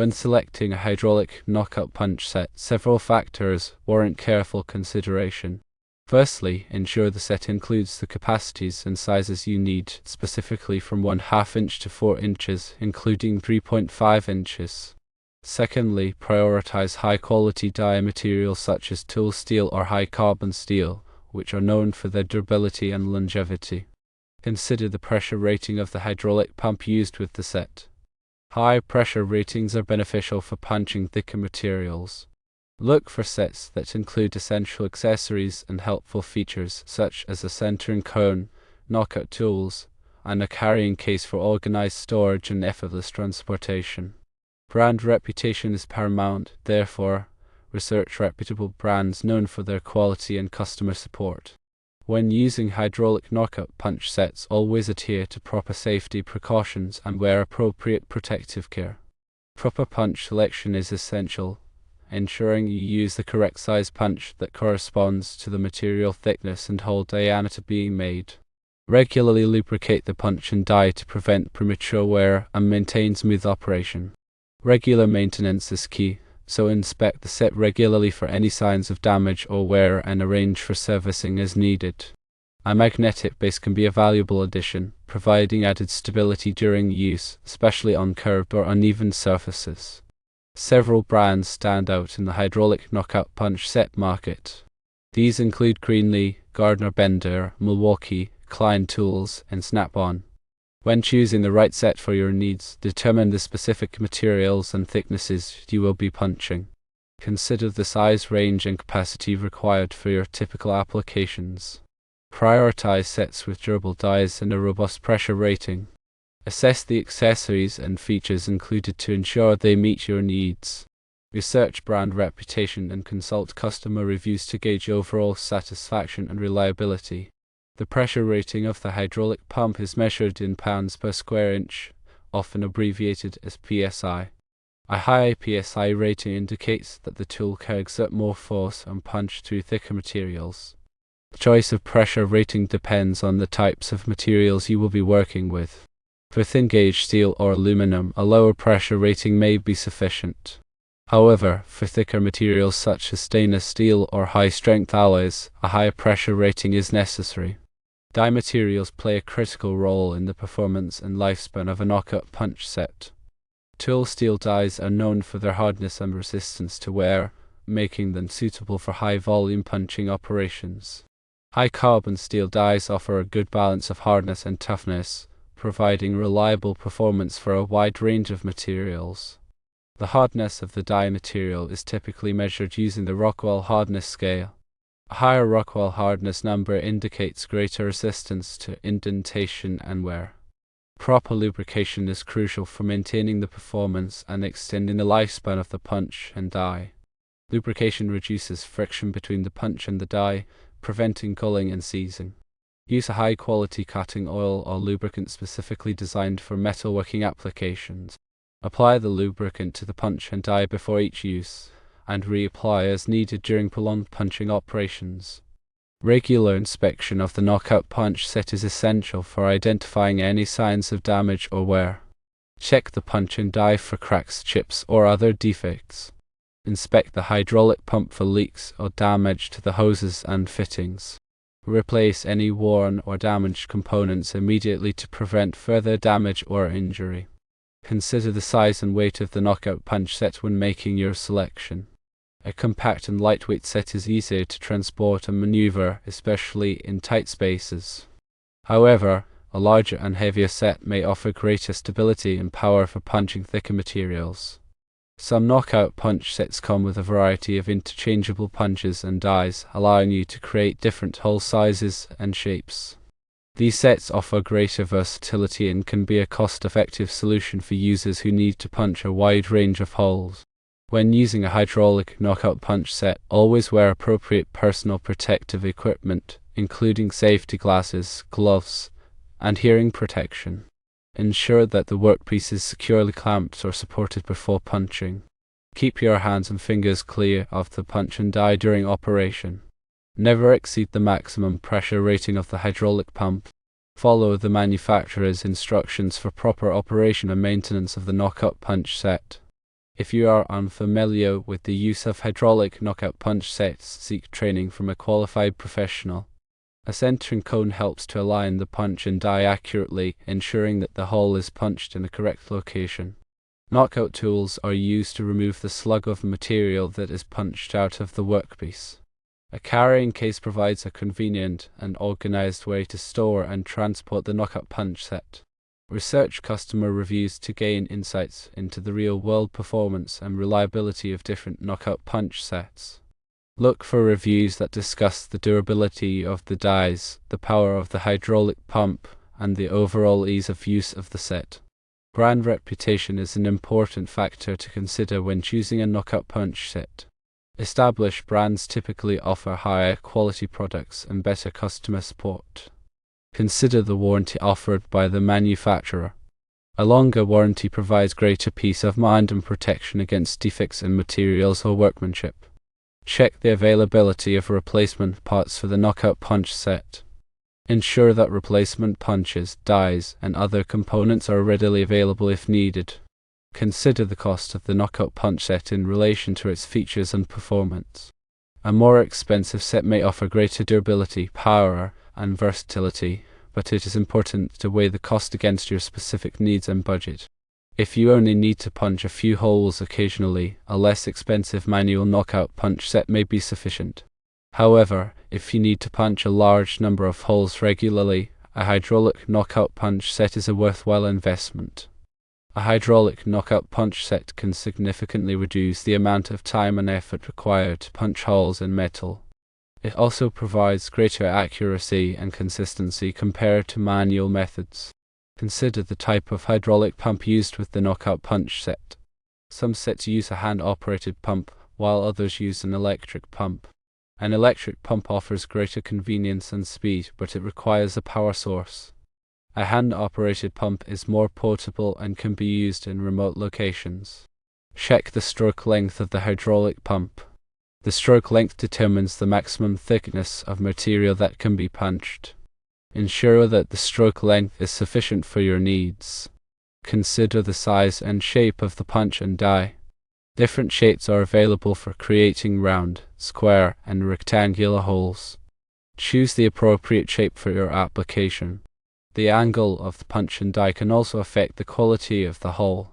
When selecting a hydraulic knockout punch set, several factors warrant careful consideration. Firstly, ensure the set includes the capacities and sizes you need, specifically from 1/2 inch to 4 inches, including 3.5 inches. Secondly, prioritize high-quality die materials such as tool steel or high-carbon steel, which are known for their durability and longevity. Consider the pressure rating of the hydraulic pump used with the set. High pressure ratings are beneficial for punching thicker materials. Look for sets that include essential accessories and helpful features such as a centering cone, knockout tools, and a carrying case for organized storage and effortless transportation. Brand reputation is paramount, therefore, research reputable brands known for their quality and customer support. When using hydraulic knockout punch sets, always adhere to proper safety precautions and wear appropriate protective gear. Proper punch selection is essential, ensuring you use the correct size punch that corresponds to the material thickness and hole diameter being made. Regularly lubricate the punch and die to prevent premature wear and maintain smooth operation. Regular maintenance is key, so inspect the set regularly for any signs of damage or wear and arrange for servicing as needed. A magnetic base can be a valuable addition, providing added stability during use, especially on curved or uneven surfaces. Several brands stand out in the hydraulic knockout punch set market. These include Greenlee, Gardner Bender, Milwaukee, Klein Tools, and Snap-on. When choosing the right set for your needs, determine the specific materials and thicknesses you will be punching. Consider the size range and capacity required for your typical applications. Prioritize sets with durable dies and a robust pressure rating. Assess the accessories and features included to ensure they meet your needs. Research brand reputation and consult customer reviews to gauge overall satisfaction and reliability. The pressure rating of the hydraulic pump is measured in pounds per square inch, often abbreviated as PSI. A high PSI rating indicates that the tool can exert more force and punch through thicker materials. The choice of pressure rating depends on the types of materials you will be working with. For thin gauge steel or aluminum, a lower pressure rating may be sufficient. However, for thicker materials such as stainless steel or high-strength alloys, a higher pressure rating is necessary. Die materials play a critical role in the performance and lifespan of a knockout punch set. Tool steel dies are known for their hardness and resistance to wear, making them suitable for high-volume punching operations. High-carbon steel dies offer a good balance of hardness and toughness, providing reliable performance for a wide range of materials. The hardness of the die material is typically measured using the Rockwell hardness scale. A higher Rockwell hardness number indicates greater resistance to indentation and wear. Proper lubrication is crucial for maintaining the performance and extending the lifespan of the punch and die. Lubrication reduces friction between the punch and the die, preventing gulling and seizing. Use a high-quality cutting oil or lubricant specifically designed for metalworking applications. Apply the lubricant to the punch and die before each use, and reapply as needed during prolonged punching operations. Regular inspection of the knockout punch set is essential for identifying any signs of damage or wear. Check the punch and die for cracks, chips, or other defects. Inspect the hydraulic pump for leaks or damage to the hoses and fittings. Replace any worn or damaged components immediately to prevent further damage or injury. Consider the size and weight of the knockout punch set when making your selection. A compact and lightweight set is easier to transport and maneuver, especially in tight spaces. However, a larger and heavier set may offer greater stability and power for punching thicker materials. Some knockout punch sets come with a variety of interchangeable punches and dies, allowing you to create different hole sizes and shapes. These sets offer greater versatility and can be a cost-effective solution for users who need to punch a wide range of holes. When using a hydraulic knockout punch set, always wear appropriate personal protective equipment, including safety glasses, gloves, and hearing protection. Ensure that the workpiece is securely clamped or supported before punching. Keep your hands and fingers clear of the punch and die during operation. Never exceed the maximum pressure rating of the hydraulic pump. Follow the manufacturer's instructions for proper operation and maintenance of the knockout punch set. If you are unfamiliar with the use of hydraulic knockout punch sets, seek training from a qualified professional. A centering cone helps to align the punch and die accurately, ensuring that the hole is punched in the correct location. Knockout tools are used to remove the slug of material that is punched out of the workpiece. A carrying case provides a convenient and organized way to store and transport the knockout punch set. Research customer reviews to gain insights into the real-world performance and reliability of different knockout punch sets. Look for reviews that discuss the durability of the dies, the power of the hydraulic pump, and the overall ease of use of the set. Brand reputation is an important factor to consider when choosing a knockout punch set. Established brands typically offer higher quality products and better customer support. Consider the warranty offered by the manufacturer. A longer warranty provides greater peace of mind and protection against defects in materials or workmanship. Check the availability of replacement parts for the knockout punch set. Ensure that replacement punches, dies, and other components are readily available if needed. Consider the cost of the knockout punch set in relation to its features and performance. A more expensive set may offer greater durability, power, and versatility, but it is important to weigh the cost against your specific needs and budget. If you only need to punch a few holes occasionally, a less expensive manual knockout punch set may be sufficient. However, if you need to punch a large number of holes regularly, a hydraulic knockout punch set is a worthwhile investment. A hydraulic knockout punch set can significantly reduce the amount of time and effort required to punch holes in metal. It also provides greater accuracy and consistency compared to manual methods. Consider the type of hydraulic pump used with the knockout punch set. Some sets use a hand-operated pump, while others use an electric pump. An electric pump offers greater convenience and speed, but it requires a power source. A hand-operated pump is more portable and can be used in remote locations. Check the stroke length of the hydraulic pump. The stroke length determines the maximum thickness of material that can be punched. Ensure that the stroke length is sufficient for your needs. Consider the size and shape of the punch and die. Different shapes are available for creating round, square, and rectangular holes. Choose the appropriate shape for your application. The angle of the punch and die can also affect the quality of the hole.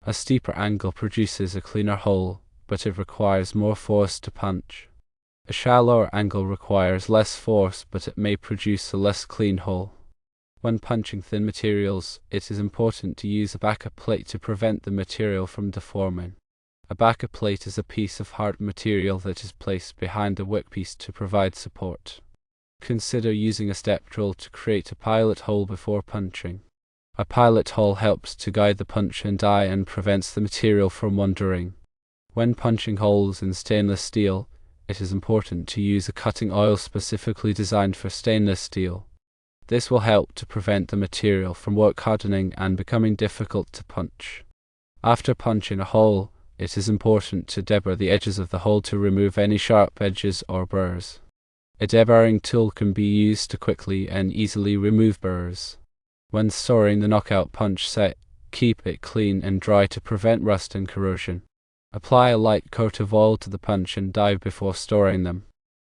A steeper angle produces a cleaner hole, but it requires more force to punch. A shallower angle requires less force, but it may produce a less clean hole. When punching thin materials, it is important to use a backup plate to prevent the material from deforming. A backup plate is a piece of hard material that is placed behind the workpiece to provide support. Consider using a step drill to create a pilot hole before punching. A pilot hole helps to guide the punch and die and prevents the material from wandering. When punching holes in stainless steel, it is important to use a cutting oil specifically designed for stainless steel. This will help to prevent the material from work hardening and becoming difficult to punch. After punching a hole, it is important to deburr the edges of the hole to remove any sharp edges or burrs. A deburring tool can be used to quickly and easily remove burrs. When storing the knockout punch set, keep it clean and dry to prevent rust and corrosion. Apply a light coat of oil to the punch and die before storing them.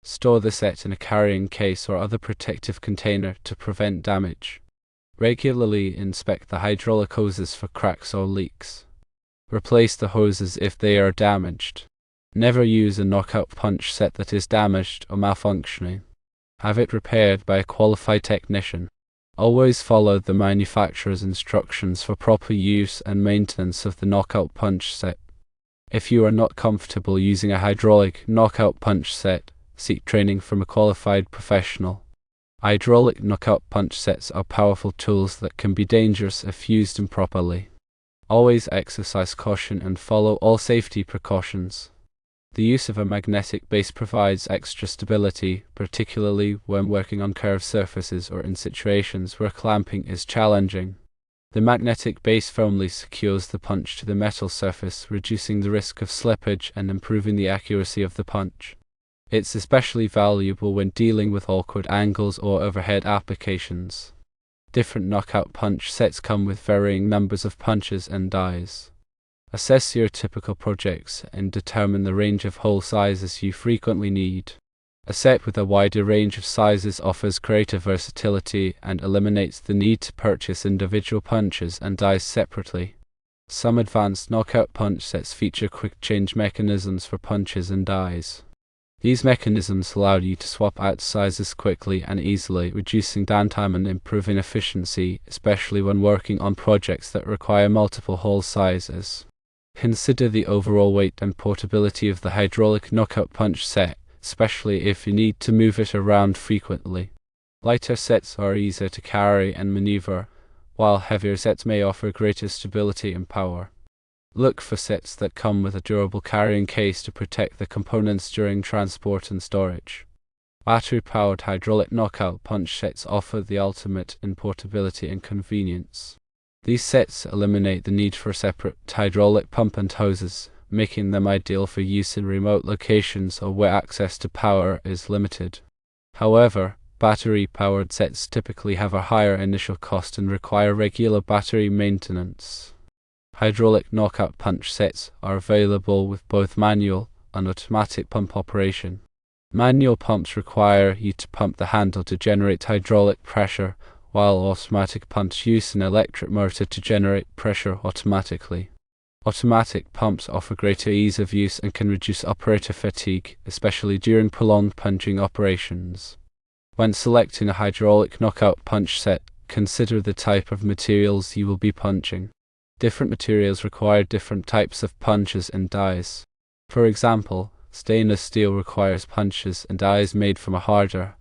Store the set in a carrying case or other protective container to prevent damage. Regularly inspect the hydraulic hoses for cracks or leaks. Replace the hoses if they are damaged. Never use a knockout punch set that is damaged or malfunctioning. Have it repaired by a qualified technician. Always follow the manufacturer's instructions for proper use and maintenance of the knockout punch set. If you are not comfortable using a hydraulic knockout punch set, seek training from a qualified professional. Hydraulic knockout punch sets are powerful tools that can be dangerous if used improperly. Always exercise caution and follow all safety precautions. The use of a magnetic base provides extra stability, particularly when working on curved surfaces or in situations where clamping is challenging. The magnetic base firmly secures the punch to the metal surface, reducing the risk of slippage and improving the accuracy of the punch. It's especially valuable when dealing with awkward angles or overhead applications. Different knockout punch sets come with varying numbers of punches and dies. Assess your typical projects and determine the range of hole sizes you frequently need. A set with a wider range of sizes offers greater versatility and eliminates the need to purchase individual punches and dies separately. Some advanced knockout punch sets feature quick change mechanisms for punches and dies. These mechanisms allow you to swap out sizes quickly and easily, reducing downtime and improving efficiency, especially when working on projects that require multiple hole sizes. Consider the overall weight and portability of the hydraulic knockout punch set, especially if you need to move it around frequently. Lighter sets are easier to carry and maneuver, while heavier sets may offer greater stability and power. Look for sets that come with a durable carrying case to protect the components during transport and storage. Battery-powered hydraulic knockout punch sets offer the ultimate in portability and convenience. These sets eliminate the need for separate hydraulic pump and hoses, making them ideal for use in remote locations or where access to power is limited. However, battery-powered sets typically have a higher initial cost and require regular battery maintenance. Hydraulic knockout punch sets are available with both manual and automatic pump operation. Manual pumps require you to pump the handle to generate hydraulic pressure, while automatic pumps use an electric motor to generate pressure automatically. Automatic pumps offer greater ease of use and can reduce operator fatigue, especially during prolonged punching operations. When selecting a hydraulic knockout punch set, consider the type of materials you will be punching. Different materials require different types of punches and dies. For example, stainless steel requires punches and dies made from a harder,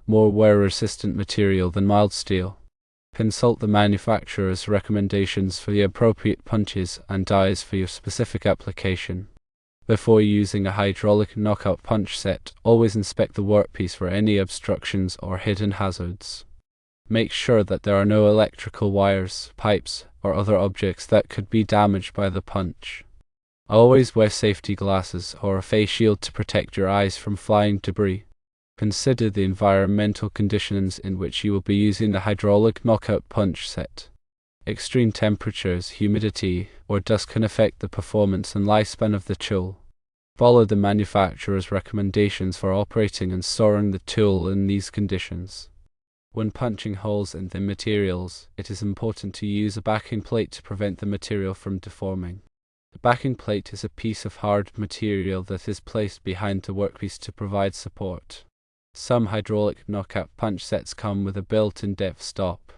more wear-resistant material than mild steel. Consult the manufacturer's recommendations for the appropriate punches and dies for your specific application. Before using a hydraulic knockout punch set, always inspect the workpiece for any obstructions or hidden hazards. Make sure that there are no electrical wires, pipes, or other objects that could be damaged by the punch. Always wear safety glasses or a face shield to protect your eyes from flying debris. Consider the environmental conditions in which you will be using the hydraulic knockout punch set. Extreme temperatures, humidity, or dust can affect the performance and lifespan of the tool. Follow the manufacturer's recommendations for operating and storing the tool in these conditions. When punching holes in the materials, it is important to use a backing plate to prevent the material from deforming. The backing plate is a piece of hard material that is placed behind the workpiece to provide support. Some hydraulic knockout punch sets come with a built-in depth stop.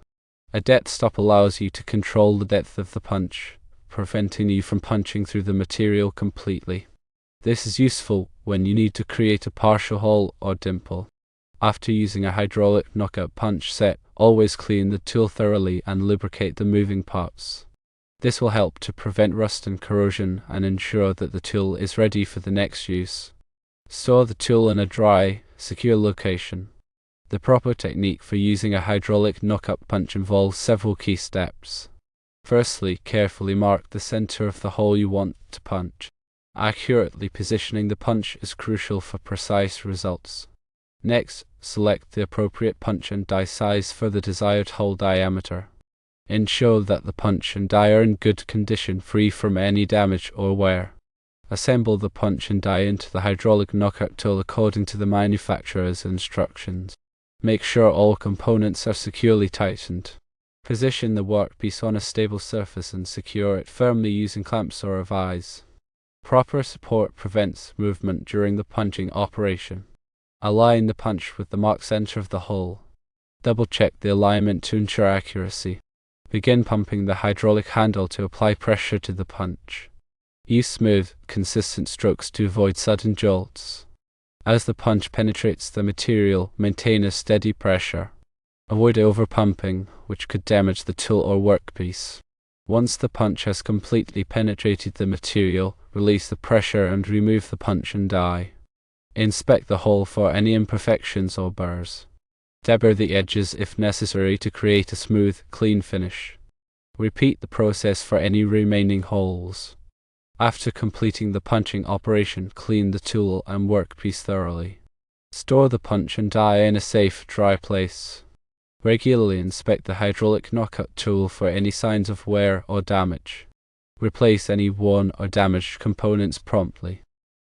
A depth stop allows you to control the depth of the punch, preventing you from punching through the material completely. This is useful when you need to create a partial hole or dimple. After using a hydraulic knockout punch set, always clean the tool thoroughly and lubricate the moving parts. This will help to prevent rust and corrosion and ensure that the tool is ready for the next use. Store the tool in a dry, secure location. The proper technique for using a hydraulic knockout punch involves several key steps. Firstly, carefully mark the center of the hole you want to punch. Accurately positioning the punch is crucial for precise results. Next, select the appropriate punch and die size for the desired hole diameter. Ensure that the punch and die are in good condition, free from any damage or wear. Assemble the punch and die into the hydraulic knockout tool according to the manufacturer's instructions. Make sure all components are securely tightened. Position the workpiece on a stable surface and secure it firmly using clamps or a vise. Proper support prevents movement during the punching operation. Align the punch with the marked center of the hole. Double-check the alignment to ensure accuracy. Begin pumping the hydraulic handle to apply pressure to the punch. Use smooth, consistent strokes to avoid sudden jolts. As the punch penetrates the material, maintain a steady pressure. Avoid over-pumping, which could damage the tool or workpiece. Once the punch has completely penetrated the material, release the pressure and remove the punch and die. Inspect the hole for any imperfections or burrs. Dabber the edges if necessary to create a smooth, clean finish. Repeat the process for any remaining holes. After completing the punching operation, clean the tool and workpiece thoroughly. Store the punch and die in a safe, dry place. Regularly inspect the hydraulic knockout tool for any signs of wear or damage. Replace any worn or damaged components promptly.